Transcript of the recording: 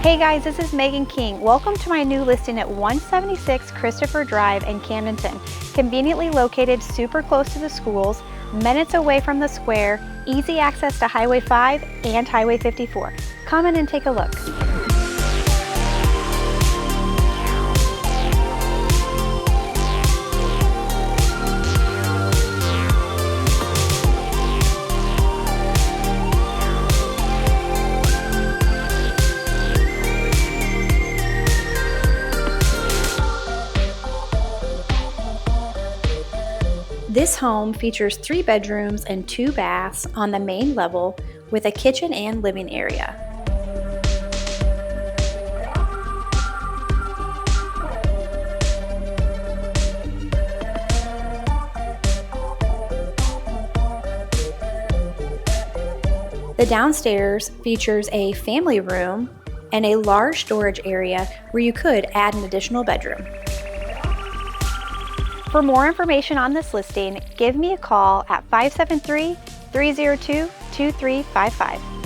Hey guys, this is Megan King. Welcome to my new listing at 176 Christopher Drive in Camdenton. Conveniently located super close to the schools, minutes away from the square, easy access to Highway 5 and Highway 54. Come in and take a look. This home features 3 bedrooms and 2 baths on the main level with a kitchen and living area. The downstairs features a family room and a large storage area where you could add an additional bedroom. For more information on this listing, give me a call at 573-302-2355.